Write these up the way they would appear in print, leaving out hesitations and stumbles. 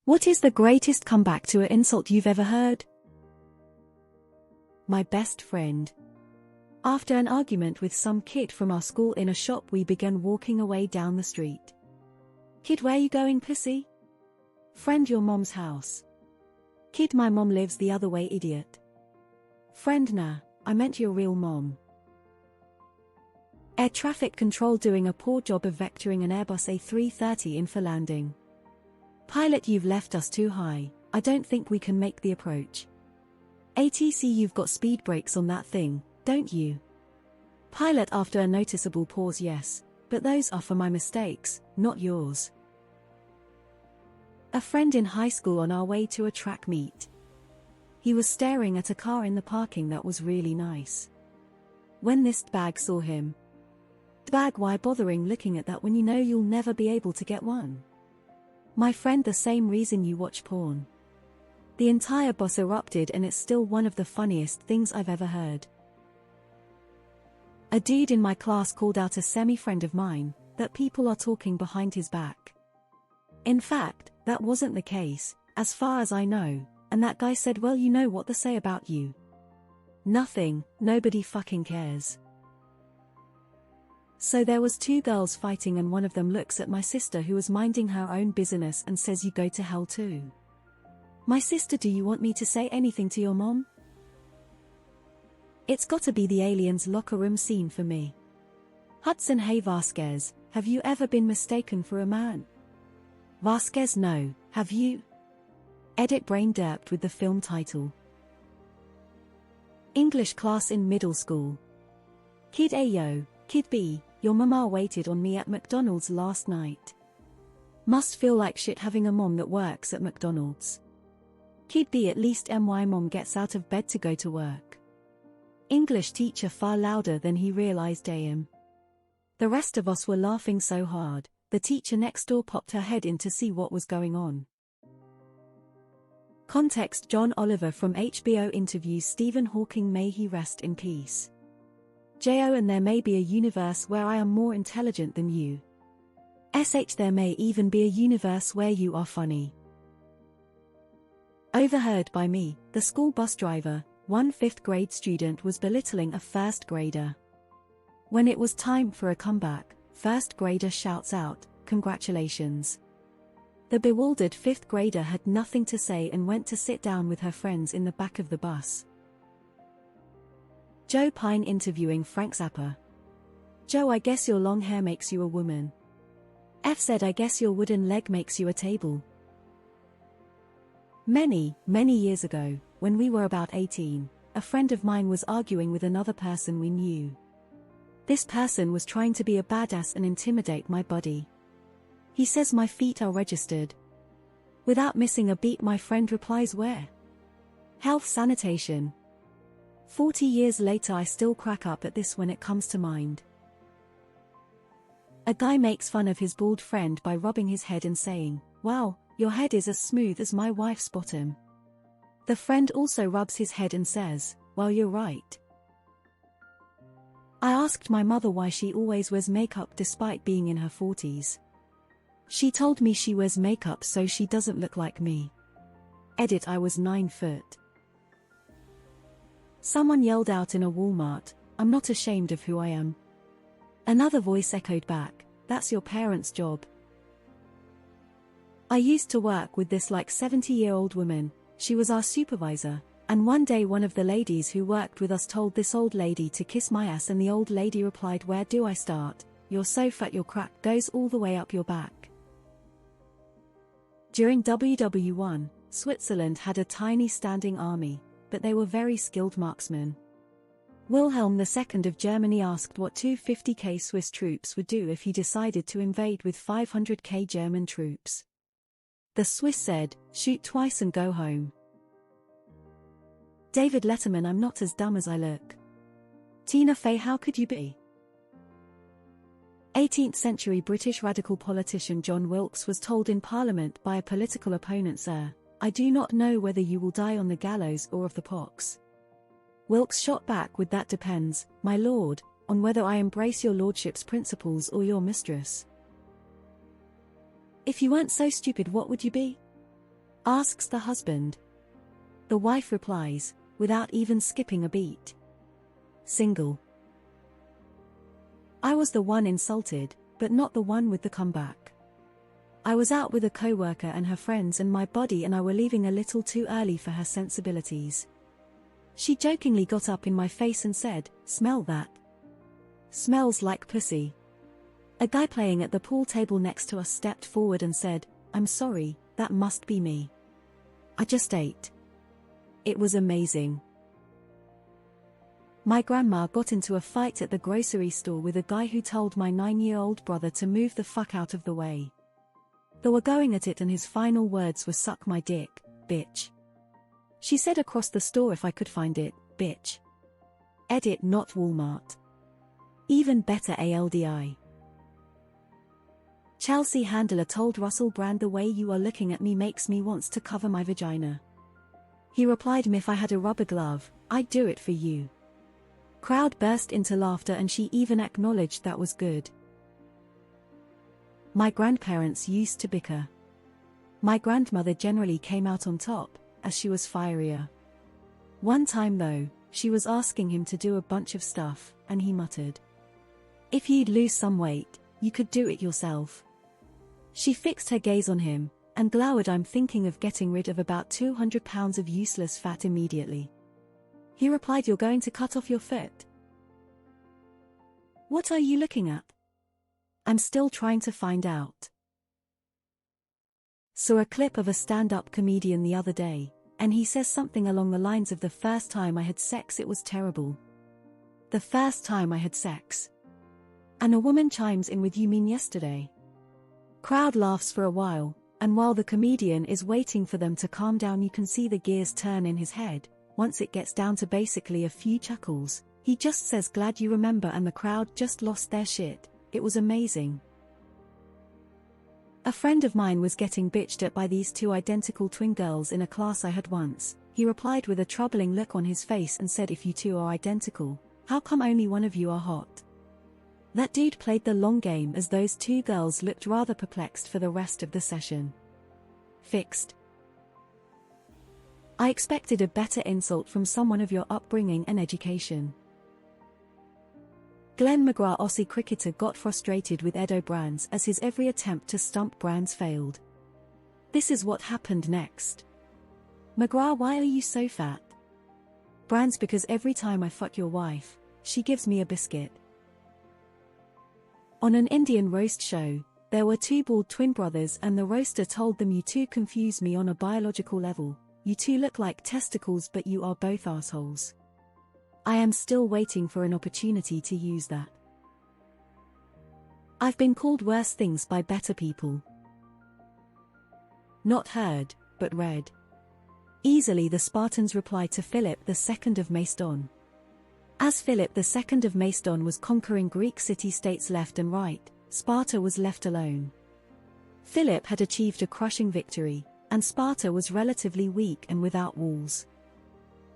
What is the greatest comeback to an insult you've ever heard? My best friend. After an argument with some kid from our school in a shop, we began walking away down the street. Kid, where you going, pussy? Friend, your mom's house. Kid, my mom lives the other way, idiot. Friend, nah, I meant your real mom. Air traffic control doing a poor job of vectoring an Airbus A330 in for landing. Pilot, you've left us too high, I don't think we can make the approach. ATC, you've got speed brakes on that thing, don't you? Pilot, after a noticeable pause, yes, but those are for my mistakes, not yours. A friend in high school on our way to a track meet. He was staring at a car in the parking that was really nice. When this bag saw him. Bag, why bothering looking at that when you know you'll never be able to get one? My friend, the same reason you watch porn. The entire bus erupted, and it's still one of the funniest things I've ever heard. A dude in my class called out a semi-friend of mine, that people are talking behind his back. In fact, that wasn't the case, as far as I know, and that guy said, well, you know what they say about you. Nothing, nobody fucking cares. So there was two girls fighting, and one of them looks at my sister who was minding her own business and says, you go to hell too. My sister, do you want me to say anything to your mom? It's gotta be the Aliens locker room scene for me. Hudson, hey Vasquez, have you ever been mistaken for a man? Vasquez, no, have you? Edit, brain derped with the film title. English class in middle school. Kid A, yo, Kid B, your mama waited on me at McDonald's last night. Must feel like shit having a mom that works at McDonald's. Kid B, at least my mom gets out of bed to go to work. English teacher, far louder than he realized. The rest of us were laughing so hard, the teacher next door popped her head in to see what was going on. Context: John Oliver from HBO interviews Stephen Hawking, may he rest in peace. Jo, and there may be a universe where I am more intelligent than you. There may even be a universe where you are funny. Overheard by me, the school bus driver, one 5th grade student was belittling a 1st grader. When it was time for a comeback, 1st grader shouts out, "Congratulations." The bewildered 5th grader had nothing to say and went to sit down with her friends in the back of the bus. Joe Pine interviewing Frank Zappa. Joe, I guess your long hair makes you a woman. F said, I guess your wooden leg makes you a table. Many years ago, when we were about 18, a friend of mine was arguing with another person we knew. This person was trying to be a badass and intimidate my buddy. He says my feet are registered. Without missing a beat, my friend replies, where? Health sanitation. 40 years later, I still crack up at this when it comes to mind. A guy makes fun of his bald friend by rubbing his head and saying, wow, your head is as smooth as my wife's bottom. The friend also rubs his head and says, well, you're right. I asked my mother why she always wears makeup despite being in her 40s. She told me she wears makeup so she doesn't look like me. Edit, I was 9 foot. Someone yelled out in a Walmart, I'm not ashamed of who I am. Another voice echoed back, that's your parents' job. I used to work with this like 70-year-old woman, she was our supervisor, and one day one of the ladies who worked with us told this old lady to kiss my ass, and the old lady replied, where do I start? You're so fat your crack goes all the way up your back. During WW1, Switzerland had a tiny standing army, but they were very skilled marksmen. Wilhelm II of Germany asked what 250k Swiss troops would do if he decided to invade with 500k German troops. The Swiss said, shoot twice and go home. David Letterman, I'm not as dumb as I look. Tina Fey, how could you be? 18th century British radical politician John Wilkes was told in Parliament by a political opponent, sir, I do not know whether you will die on the gallows or of the pox. Wilkes shot back with, that depends, my lord, on whether I embrace your lordship's principles or your mistress. If you weren't so stupid, what would you be? Asks the husband. The wife replies, without even skipping a beat. Single. I was the one insulted, but not the one with the comeback. I was out with a co-worker and her friends, and my body and I were leaving a little too early for her sensibilities. She jokingly got up in my face and said, "Smell that? Smells like pussy." A guy playing at the pool table next to us stepped forward and said, "I'm sorry, that must be me. I just ate. It was amazing." My grandma got into a fight at the grocery store with a guy who told my 9-year-old brother to move the fuck out of the way. They were going at it and his final words were, "Suck my dick, bitch." She said across the store if I could find it, bitch. Edit, not Walmart. Even better ALDI. Chelsea Handler told Russell Brand, "The way you are looking at me makes me wants to cover my vagina." He replied, "If I had a rubber glove, I'd do it for you." Crowd burst into laughter and she even acknowledged that was good. My grandparents used to bicker. My grandmother generally came out on top, as she was fierier. One time though, she was asking him to do a bunch of stuff, and he muttered, "If you'd lose some weight, you could do it yourself." She fixed her gaze on him, and glowered. "I'm thinking of getting rid of about 200 pounds of useless fat immediately." He replied, "You're going to cut off your foot? What are you looking at?" "I'm still trying to find out." Saw a clip of a stand-up comedian the other day, and he says something along the lines of, "The first time I had sex it was terrible. The first time I had sex." And a woman chimes in with, "You mean yesterday?" Crowd laughs for a while, and while the comedian is waiting for them to calm down, you can see the gears turn in his head. Once it gets down to basically a few chuckles, he just says, "Glad you remember," and the crowd just lost their shit. It was amazing. A friend of mine was getting bitched at by these two identical twin girls in a class I had once. He replied with a troubling look on his face and said, "If you two are identical, how come only one of you are hot?" That dude played the long game, as those two girls looked rather perplexed for the rest of the session. Fixed. I expected a better insult from someone of your upbringing and education. Glenn McGrath, Aussie cricketer, got frustrated with Edo Brands as his every attempt to stump Brands failed. This is what happened next. "McGrath, why are you so fat?" Brands, "Because every time I fuck your wife, she gives me a biscuit." On an Indian roast show, there were two bald twin brothers and the roaster told them, "You two confuse me on a biological level. You two look like testicles, but you are both assholes." I am still waiting for an opportunity to use that. I've been called worse things by better people. Not heard, but read. Easily the Spartans replied to Philip II of Macedon. As Philip II of Macedon was conquering Greek city-states left and right, Sparta was left alone. Philip had achieved a crushing victory, and Sparta was relatively weak and without walls.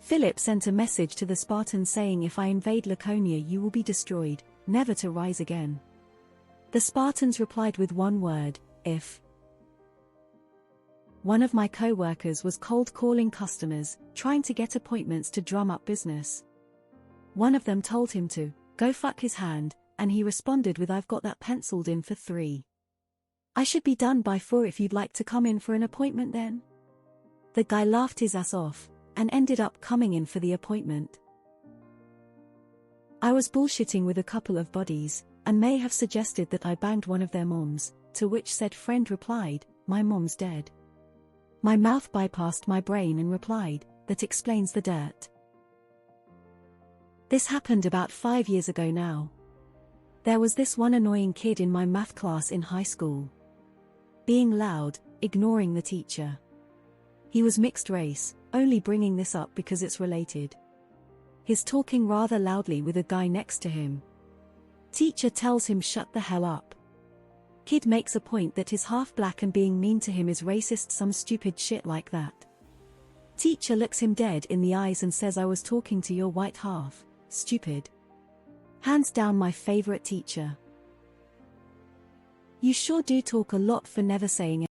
Philip sent a message to the Spartans saying, "If I invade Laconia you will be destroyed, never to rise again." The Spartans replied with one word, "If." One of my co-workers was cold calling customers, trying to get appointments to drum up business. One of them told him to go fuck his hand, and he responded with, "I've got that penciled in for 3. I should be done by 4 if you'd like to come in for an appointment then." The guy laughed his ass off, and ended up coming in for the appointment. I was bullshitting with a couple of buddies, and may have suggested that I banged one of their moms, to which said friend replied, "My mom's dead." My mouth bypassed my brain and replied, "That explains the dirt." This happened about 5 years ago now. There was this one annoying kid in my math class in high school. Being loud, ignoring the teacher. He was mixed race, only bringing this up because it's related. He's talking rather loudly with a guy next to him. Teacher tells him shut the hell up. Kid makes a point that he's half black and being mean to him is racist, some stupid shit like that. Teacher looks him dead in the eyes and says, "I was talking to your white half, stupid." Hands down my favorite teacher. You sure do talk a lot for never saying